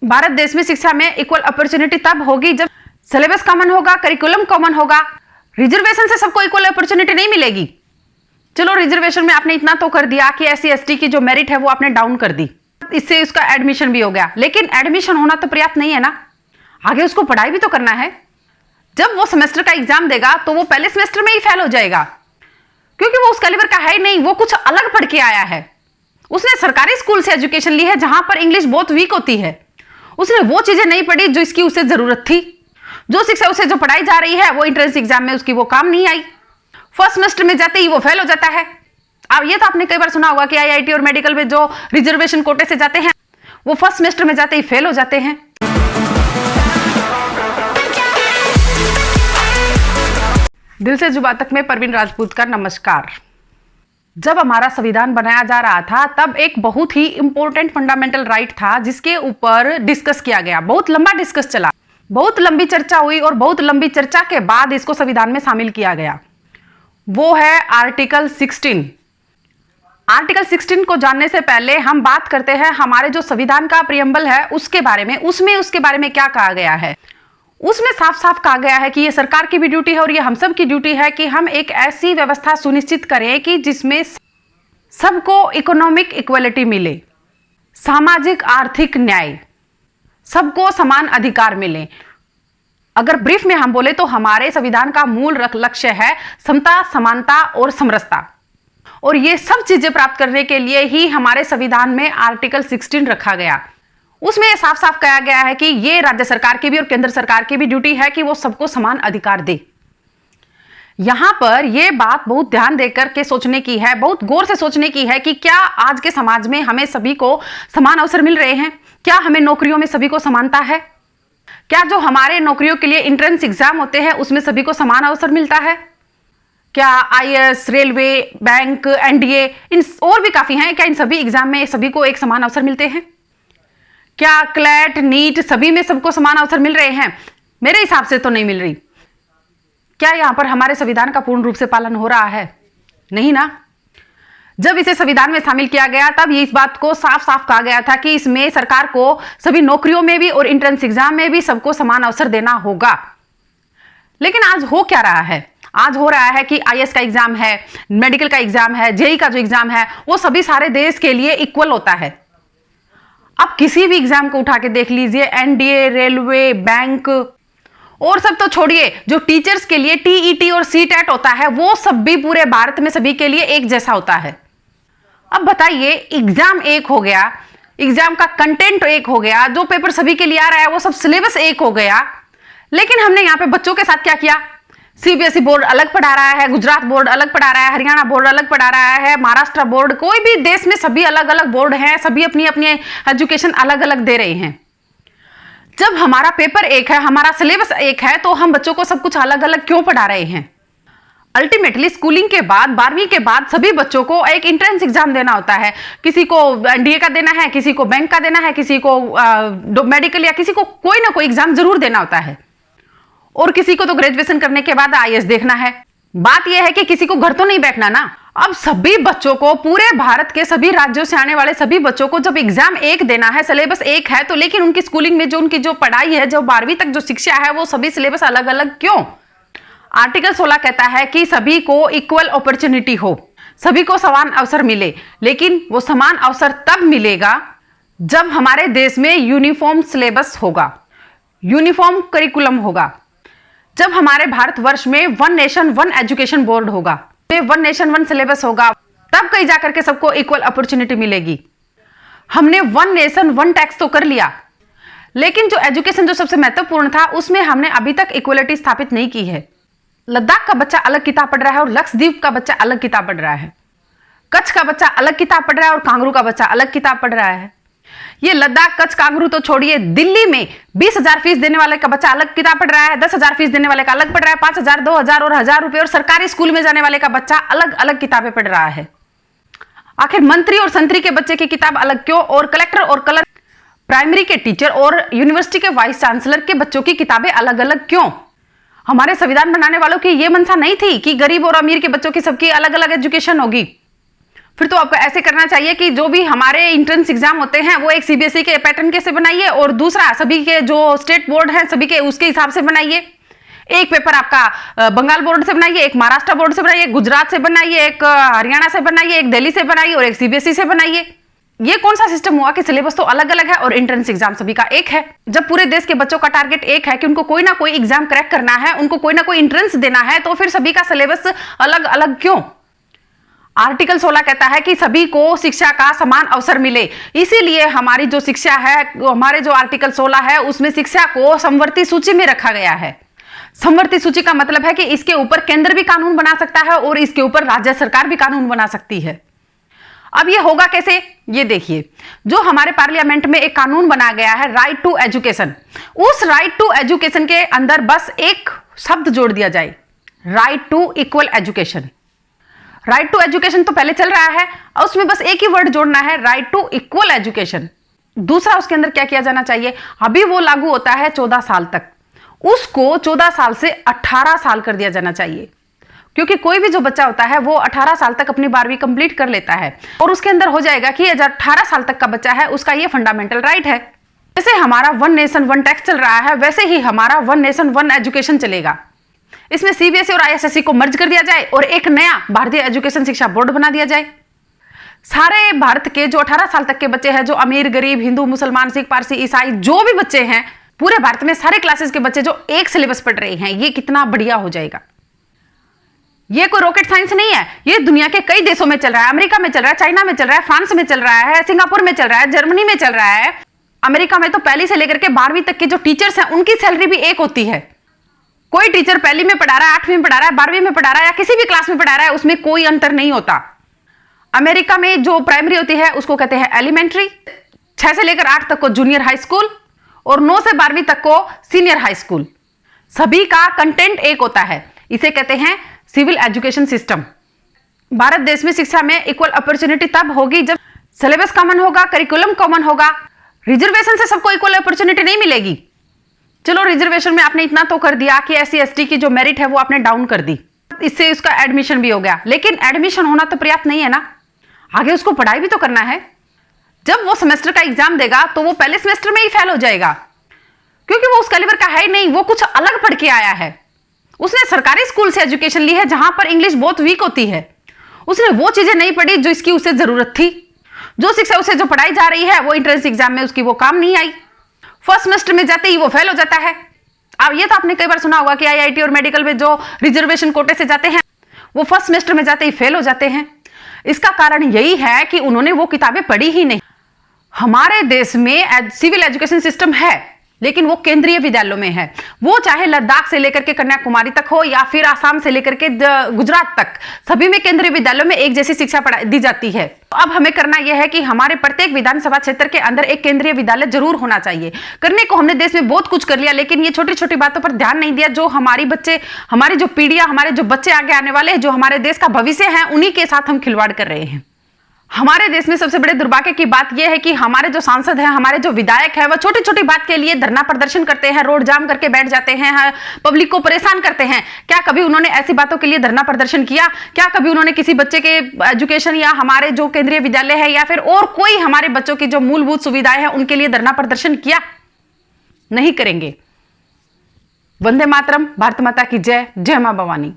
भारत देश में शिक्षा में इक्वल अपॉर्चुनिटी तब होगी जब सिलेबस कॉमन होगा, करिकुलम कॉमन होगा। रिजर्वेशन से सबको इक्वल अपॉर्चुनिटी नहीं मिलेगी। चलो रिजर्वेशन में आपने इतना तो कर दिया कि एससी एसटी की जो मेरिट है वो आपने डाउन कर दी, इससे उसका एडमिशन भी हो गया, लेकिन एडमिशन होना तो पर्याप्त नहीं है ना, आगे उसको पढ़ाई भी तो करना है। जब वो सेमेस्टर का एग्जाम देगा तो वो पहले सेमेस्टर में ही फेल हो जाएगा, क्योंकि वो उस कैलिबर का है ही नहीं, वो कुछ अलग पढ़ के आया है। उसने सरकारी स्कूल से एजुकेशन ली है जहां पर इंग्लिश बहुत वीक होती है। उसने वो चीजें नहीं पढ़ी जो इसकी उसे जरूरत थी। जो शिक्षा उसे जो पढ़ाई जा रही है वो एंट्रेंस एग्जाम में उसकी वो काम नहीं आई। फर्स्ट सेमेस्टर में जाते ही वो फेल हो जाता है। अब ये तो आपने कई बार सुना होगा कि आईआईटी और मेडिकल में जो रिजर्वेशन कोटे से जाते हैं वो फर्स्ट सेमेस्टर में जाते ही फेल हो जाते हैं। दिल से जुबान तक में परवीन राजपूत का नमस्कार। जब हमारा संविधान बनाया जा रहा था तब एक बहुत ही इंपॉर्टेंट फंडामेंटल राइट था जिसके ऊपर डिस्कस किया गया। बहुत लंबा डिस्कस चला, बहुत लंबी चर्चा हुई और बहुत लंबी चर्चा के बाद इसको संविधान में शामिल किया गया। वो है आर्टिकल 16। आर्टिकल 16 को जानने से पहले हम बात करते हैं हमारे जो संविधान का प्रियम्बल है उसके बारे में। उसके बारे में क्या कहा गया है। उसमें साफ साफ कहा गया है कि ये सरकार की भी ड्यूटी है और ये हम सब की ड्यूटी है कि हम एक ऐसी व्यवस्था सुनिश्चित करें कि जिसमें सबको इकोनॉमिक इक्वलिटी मिले, सामाजिक आर्थिक न्याय, सबको समान अधिकार मिले। अगर ब्रीफ में हम बोले तो हमारे संविधान का मूल लक्ष्य है समता, समानता और समरसता, और ये सब चीजें प्राप्त करने के लिए ही हमारे संविधान में आर्टिकल 16 रखा गया। उसमें साफ साफ कहा गया है कि ये राज्य सरकार की भी और केंद्र सरकार की भी ड्यूटी है कि वो सबको समान अधिकार दे। यहां पर यह बात बहुत ध्यान देकर के सोचने की है, बहुत गौर से सोचने की है कि क्या आज के समाज में हमें सभी को समान अवसर मिल रहे हैं? क्या हमें नौकरियों में सभी को समानता है? क्या जो हमारे नौकरियों के लिए एंट्रेंस एग्जाम होते हैं उसमें सभी को समान अवसर मिलता है? क्या आईएएस, रेलवे, बैंक, एनडीए, इन और भी काफी हैं, क्या इन सभी एग्जाम में सभी को एक समान अवसर मिलते हैं? क्या क्लैट, नीट सभी में सबको समान अवसर मिल रहे हैं? मेरे हिसाब से तो नहीं मिल रही। क्या यहां पर हमारे संविधान का पूर्ण रूप से पालन हो रहा है? नहीं ना। जब इसे संविधान में शामिल किया गया तब ये इस बात को साफ साफ कहा गया था कि इसमें सरकार को सभी नौकरियों में भी और एंट्रेंस एग्जाम में भी सबको समान अवसर देना होगा। लेकिन आज हो क्या रहा है? आज हो रहा है कि आईएएस का एग्जाम है, मेडिकल का एग्जाम है, जेईई का जो एग्जाम है वो सभी सारे देश के लिए इक्वल होता है। आप किसी भी एग्जाम को उठा के देख लीजिए, एनडीए, रेलवे, बैंक और सब तो छोड़िए, जो टीचर्स के लिए टीईटी और सीटेट होता है वो सब भी पूरे भारत में सभी के लिए एक जैसा होता है। अब बताइए, एग्जाम एक हो गया, एग्जाम का कंटेंट एक हो गया, जो पेपर सभी के लिए आ रहा है वो सब सिलेबस एक हो गया, लेकिन हमने यहाँ पे बच्चों के साथ क्या किया? सीबीएसई बोर्ड अलग पढ़ा रहा है, गुजरात बोर्ड अलग पढ़ा रहा है, हरियाणा बोर्ड अलग पढ़ा रहा है, महाराष्ट्र बोर्ड, कोई भी देश में सभी अलग अलग बोर्ड हैं, सभी अपनी अपनी एजुकेशन अलग अलग दे रहे हैं। जब हमारा पेपर एक है, हमारा सिलेबस एक है, तो हम बच्चों को सब कुछ अलग अलग क्यों पढ़ा रहे हैं? अल्टीमेटली स्कूलिंग के बाद, 12वीं के बाद सभी बच्चों को एक एंट्रेंस एग्जाम देना होता है। किसी को एनडीए का देना है, किसी को बैंक का देना है, किसी को मेडिकल या किसी को कोई ना कोई एग्जाम जरूर देना होता है, और किसी को तो ग्रेजुएशन करने के बाद आईएएस देखना है। बात यह है कि किसी को घर तो नहीं बैठना ना। अब सभी बच्चों को, पूरे भारत के सभी राज्यों से आने वाले सभी बच्चों को जब एग्जाम एक देना है, सिलेबस एक है, तो लेकिन उनकी स्कूलिंग में जो उनकी जो पढ़ाई है, जो 12वीं तक जो शिक्षा है, वो सभी सिलेबस अलग अलग क्यों? आर्टिकल 16 कहता है कि सभी को इक्वल अपॉर्चुनिटी हो, सभी को समान अवसर मिले, लेकिन वो समान अवसर तब मिलेगा जब हमारे देश में यूनिफॉर्म सिलेबस होगा, यूनिफॉर्म करिकुलम होगा, जब हमारे भारतवर्ष में one nation one education board होगा, वन नेशन वन सिलेबस होगा, तब कहीं जाकर के सबको इक्वल अपॉर्चुनिटी मिलेगी। हमने वन नेशन वन टैक्स तो कर लिया, लेकिन जो एजुकेशन जो सबसे महत्वपूर्ण था उसमें हमने अभी तक इक्वलिटी स्थापित नहीं की है। लद्दाख का बच्चा अलग किताब पढ़ रहा है और लक्षद्वीप का बच्चा अलग किताब पढ़ रहा है। कच्छ का बच्चा अलग किताब पढ़ रहा है और कांगरू का बच्चा अलग किताब पढ़ रहा है। ये लद्दाख, कच्छ, कांगरू तो छोड़िए, दिल्ली में 20,000 फीस देने वाले का बच्चा अलग किताब पढ़ रहा है, 10,000 फीस देने वाले का अलग पढ़ रहा है, 5,000, 2,000 और 1,000 रुपए और सरकारी स्कूल में जाने वाले का बच्चा अलग अलग किताबें पढ़ रहा है। आखिर मंत्री और संतरी के बच्चे की किताब अलग क्यों, और कलेक्टर और प्राइमरी के टीचर और यूनिवर्सिटी के वाइस चांसलर के बच्चों की किताबें अलग अलग क्यों? हमारे संविधान बनाने वालों की यह मंशा नहीं थी कि गरीब और अमीर के बच्चों की सबकी अलग अलग एजुकेशन होगी। फिर तो आपको ऐसे करना चाहिए कि जो भी हमारे एंट्रेंस एग्जाम होते हैं वो एक सीबीएसई के पैटर्न के से बनाइए और दूसरा सभी के जो स्टेट बोर्ड हैं सभी के उसके हिसाब से बनाइए। एक पेपर आपका बंगाल बोर्ड से बनाइए, एक महाराष्ट्र बोर्ड से बनाइए, एक गुजरात से बनाइए, एक हरियाणा से बनाइए, एक दिल्ली से बनाइए और एक सीबीएसई से बनाइए। ये कौन सा सिस्टम हुआ कि सिलेबस तो अलग अलग है और एंट्रेंस एग्जाम सभी का एक है। जब पूरे देश के बच्चों का टारगेट एक है कि उनको कोई ना कोई एग्जाम क्रैक करना है, उनको कोई ना कोई एंट्रेंस देना है, तो फिर सभी का सिलेबस अलग अलग क्यों? आर्टिकल 16 कहता है कि सभी को शिक्षा का समान अवसर मिले, इसीलिए हमारी जो शिक्षा है, हमारे जो आर्टिकल 16 है उसमें शिक्षा को समवर्ती सूची में रखा गया है। समवर्ती सूची का मतलब है कि इसके ऊपर केंद्र भी कानून बना सकता है और इसके ऊपर राज्य सरकार भी कानून बना सकती है। अब ये होगा कैसे, ये देखिए, जो हमारे पार्लियामेंट में एक कानून बना गया है राइट टू एजुकेशन, उस राइट टू एजुकेशन के अंदर बस एक शब्द जोड़ दिया जाए, right to equal education. Right to education तो पहले चल रहा है और उसमें बस एक ही वर्ड जोड़ना है, राइट टू इक्वल एजुकेशन। दूसरा उसके अंदर क्या किया जाना चाहिए, अभी वो लागू होता है 14 साल तक, उसको 14 साल से 18 साल कर दिया जाना चाहिए, क्योंकि कोई भी जो बच्चा होता है वो 18 साल तक अपनी 12वीं कंप्लीट कर लेता है और उसके अंदर हो जाएगा कि 18 साल तक का बच्चा है उसका ये फंडामेंटल राइट है। जैसे हमारा वन नेशन वन टैक्स चल रहा है वैसे ही हमारा वन नेशन वन एजुकेशन चलेगा। इसमें सीबीएसई और आईएसएसई को मर्ज कर दिया जाए और एक नया भारतीय एजुकेशन शिक्षा बोर्ड बना दिया जाए। सारे भारत के जो 18 साल तक के बच्चे हैं, जो अमीर गरीब हिंदू मुसलमान सिख पारसी ईसाई जो भी बच्चे हैं, पूरे भारत में सारे क्लासेस के बच्चे जो एक सिलेबस पढ़ रहे हैं, ये कितना बढ़िया हो जाएगा। ये कोई रॉकेट साइंस नहीं है, ये दुनिया के कई देशों में चल रहा है, अमेरिका में चल रहा है, चाइना में चल रहा है, फ्रांस में चल रहा है, सिंगापुर में चल रहा है, जर्मनी में चल रहा है। अमेरिका में तो पहली से लेकर के 12वीं तक के जो टीचर्स हैं उनकी सैलरी भी एक होती है। कोई टीचर पहली में पढ़ा रहा है, 8वीं में पढ़ा रहा है, 12वीं में पढ़ा रहा है या किसी भी क्लास में पढ़ा रहा है, उसमें कोई अंतर नहीं होता। अमेरिका में जो प्राइमरी होती है उसको कहते हैं एलिमेंट्री, 6 से लेकर 8 तक को जूनियर हाई स्कूल और 9 से 12वीं तक को सीनियर हाई स्कूल। सभी का कंटेंट एक होता है, इसे कहते हैं सिविल एजुकेशन सिस्टम। भारत देश में शिक्षा में इक्वल अपॉर्चुनिटी तब होगी जब सिलेबस कॉमन होगा, करिकुलम कॉमन होगा। रिजर्वेशन से सबको इक्वल अपॉर्चुनिटी नहीं मिलेगी। चलो रिजर्वेशन में आपने इतना तो कर दिया कि एससी एसटी की जो मेरिट है वो आपने डाउन कर दी, इससे उसका एडमिशन भी हो गया, लेकिन एडमिशन होना तो पर्याप्त नहीं है ना, आगे उसको पढ़ाई भी तो करना है। जब वो सेमेस्टर का एग्जाम देगा तो वो पहले सेमेस्टर में ही फेल हो जाएगा, क्योंकि वो उस कैलिबर का है ही नहीं, वो कुछ अलग पढ़ के आया है। उसने सरकारी स्कूल से एजुकेशन ली है जहां पर इंग्लिश बहुत वीक होती है, उसने वो चीजें नहीं पढ़ी जो इसकी उसे जरूरत थी। जो शिक्षा उसे जो पढ़ाई जा रही है वो एंट्रेंस एग्जाम में उसकी वो काम नहीं आई, फर्स्ट सेमेस्टर में जाते ही वो फेल हो जाता है। अब ये तो आपने कई बार सुना होगा कि आईआईटी और मेडिकल में जो रिजर्वेशन कोटे से जाते हैं वो फर्स्ट सेमेस्टर में जाते ही फेल हो जाते हैं। इसका कारण यही है कि उन्होंने वो किताबें पढ़ी ही नहीं। हमारे देश में सिविल एजुकेशन सिस्टम है, लेकिन वो केंद्रीय विद्यालयों में है, वो चाहे लद्दाख से लेकर के कन्याकुमारी तक हो या फिर आसाम से लेकर के गुजरात तक, सभी में केंद्रीय विद्यालयों में एक जैसी शिक्षा दी जाती है। अब हमें करना यह है कि हमारे प्रत्येक विधानसभा क्षेत्र के अंदर एक केंद्रीय विद्यालय जरूर होना चाहिए। करने को हमने देश में बहुत कुछ कर लिया, लेकिन ये छोटी छोटी बातों पर ध्यान नहीं दिया। जो हमारी बच्चे, हमारी जो पीढ़ियां, हमारे जो बच्चे आगे आने वाले हैं, जो हमारे देश का भविष्य है, उन्हीं के साथ हम खिलवाड़ कर रहे हैं। हमारे देश में सबसे बड़े दुर्भाग्य की बात यह है कि हमारे जो सांसद हैं, हमारे जो विधायक हैं, वो छोटी छोटी बात के लिए धरना प्रदर्शन करते हैं, रोड जाम करके बैठ जाते हैं, पब्लिक को परेशान करते हैं। क्या कभी उन्होंने ऐसी बातों के लिए धरना प्रदर्शन किया? क्या कभी उन्होंने किसी बच्चे के एजुकेशन या हमारे जो केंद्रीय विद्यालय है या फिर और कोई हमारे बच्चों की जो मूलभूत सुविधाएं हैं उनके लिए धरना प्रदर्शन किया? नहीं करेंगे। वंदे मातरम। भारत माता की जय। जय मां भवानी।